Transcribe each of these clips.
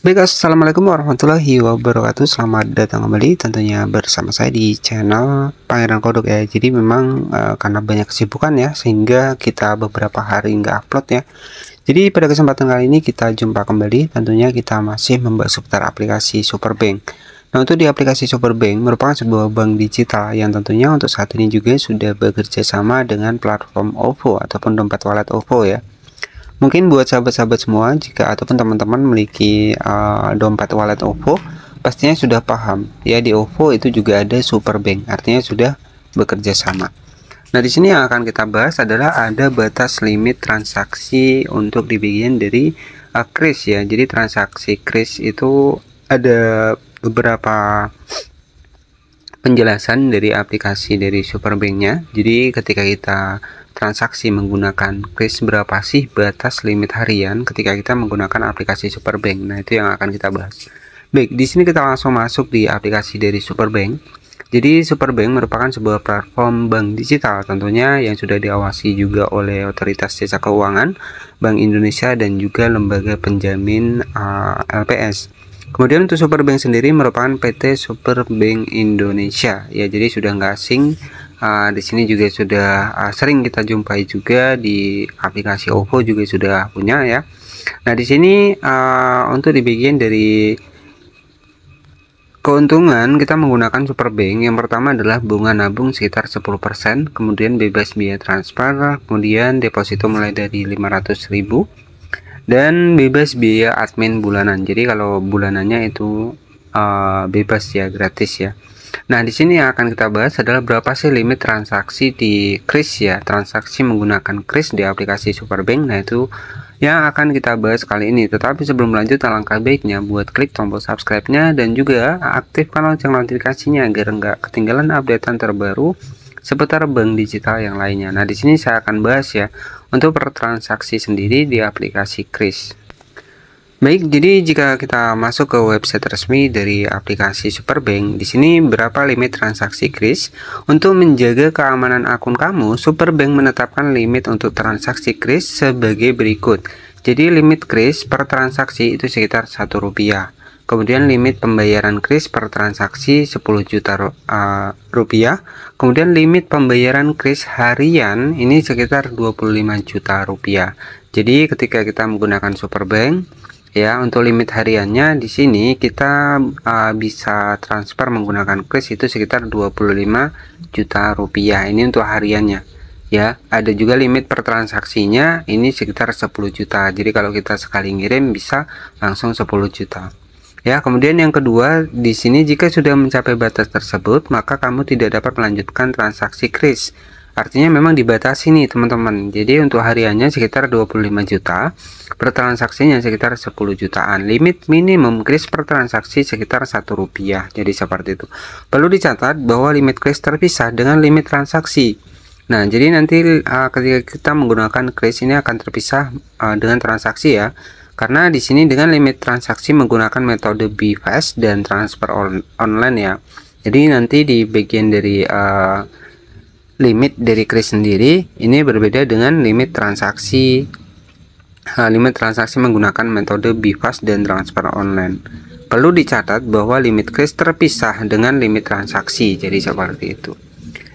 Baik, assalamualaikum warahmatullahi wabarakatuh. Selamat datang kembali tentunya bersama saya di channel Pangeran Kodok ya. Jadi memang karena banyak kesibukan ya, sehingga kita beberapa hari nggak upload ya. Jadi pada kesempatan kali ini kita jumpa kembali. Tentunya kita masih membahas seputar aplikasi Superbank. Nah, untuk di aplikasi Superbank merupakan sebuah bank digital yang tentunya untuk saat ini juga sudah bekerja sama dengan platform OVO ataupun dompet wallet OVO ya. Mungkin buat sahabat-sahabat semua, jika ataupun teman-teman memiliki dompet wallet OVO, pastinya sudah paham ya, di OVO itu juga ada Superbank, artinya sudah bekerja sama. Nah, di sini yang akan kita bahas adalah ada batas limit transaksi untuk di bagian dari kris ya. Jadi transaksi kris itu ada beberapa penjelasan dari aplikasi dari Superbanknya. Jadi ketika kita transaksi menggunakan kris, berapa sih batas limit harian ketika kita menggunakan aplikasi Superbank. Nah, itu yang akan kita bahas. Baik, di sini kita langsung masuk di aplikasi dari Superbank. Jadi Superbank merupakan sebuah platform bank digital tentunya yang sudah diawasi juga oleh Otoritas Jasa Keuangan, Bank Indonesia, dan juga lembaga penjamin LPS. Kemudian untuk Superbank sendiri merupakan PT Superbank Indonesia ya, jadi sudah nggak asing. Di sini juga sudah sering kita jumpai juga di aplikasi OVO juga sudah punya ya. Nah, di sini untuk di bagian dari keuntungan kita menggunakan Superbank, yang pertama adalah bunga nabung sekitar 10%, kemudian bebas biaya transfer, kemudian deposito mulai dari 500.000, dan bebas biaya admin bulanan. Jadi kalau bulanannya itu bebas ya, gratis ya. Nah, di sini yang akan kita bahas adalah berapa sih limit transaksi di kris ya, transaksi menggunakan kris di aplikasi Superbank. Nah, itu yang akan kita bahas kali ini. Tetapi sebelum lanjut, alangkah baiknya buat klik tombol subscribe-nya dan juga aktifkan lonceng notifikasinya agar nggak ketinggalan updatean terbaru seputar bank digital yang lainnya. Nah, di sini saya akan bahas ya untuk per transaksi sendiri di aplikasi kris. Baik, jadi jika kita masuk ke website resmi dari aplikasi Superbank, di sini berapa limit transaksi kris. Untuk menjaga keamanan akun kamu, Superbank menetapkan limit untuk transaksi kris sebagai berikut. Jadi limit kris per transaksi itu sekitar Rp1. Kemudian limit pembayaran kris per transaksi 10 juta rupiah. Kemudian limit pembayaran kris harian ini sekitar 25 juta rupiah. Jadi ketika kita menggunakan Superbank ya, untuk limit hariannya di sini kita bisa transfer menggunakan kris itu sekitar 25 juta rupiah. Ini untuk hariannya ya. Ada juga limit per transaksinya ini sekitar 10 juta. Jadi kalau kita sekali ngirim bisa langsung 10 juta. Ya, kemudian yang kedua di sini jika sudah mencapai batas tersebut maka kamu tidak dapat melanjutkan transaksi kris. Artinya memang dibatasi nih teman-teman. Jadi untuk hariannya sekitar 25 juta, per transaksinya sekitar 10 jutaan. Limit minimum kris per transaksi sekitar Rp1. Jadi seperti itu. Perlu dicatat bahwa limit kris terpisah dengan limit transaksi. Nah, jadi nanti ketika kita menggunakan kris ini akan terpisah dengan transaksi ya. Karena di sini dengan limit transaksi menggunakan metode BFAST dan transfer online ya. Jadi nanti di bagian dari limit dari kris sendiri ini berbeda dengan limit transaksi menggunakan metode BFAST dan transfer online. Perlu dicatat bahwa limit kris terpisah dengan limit transaksi. Jadi seperti itu.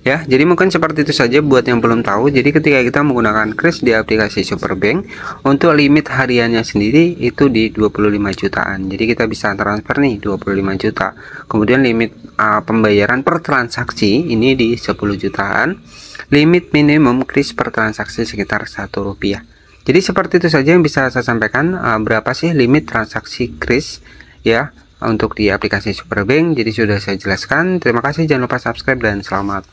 Ya, jadi mungkin seperti itu saja buat yang belum tahu. Jadi ketika kita menggunakan kris di aplikasi Superbank, untuk limit hariannya sendiri itu di 25 jutaan. Jadi kita bisa transfer nih 25 juta. Kemudian limit pembayaran per transaksi ini di 10 jutaan. Limit minimum kris per transaksi sekitar Rp1. Jadi seperti itu saja yang bisa saya sampaikan. Berapa sih limit transaksi kris ya untuk di aplikasi Superbank. Jadi sudah saya jelaskan. Terima kasih, jangan lupa subscribe dan selamat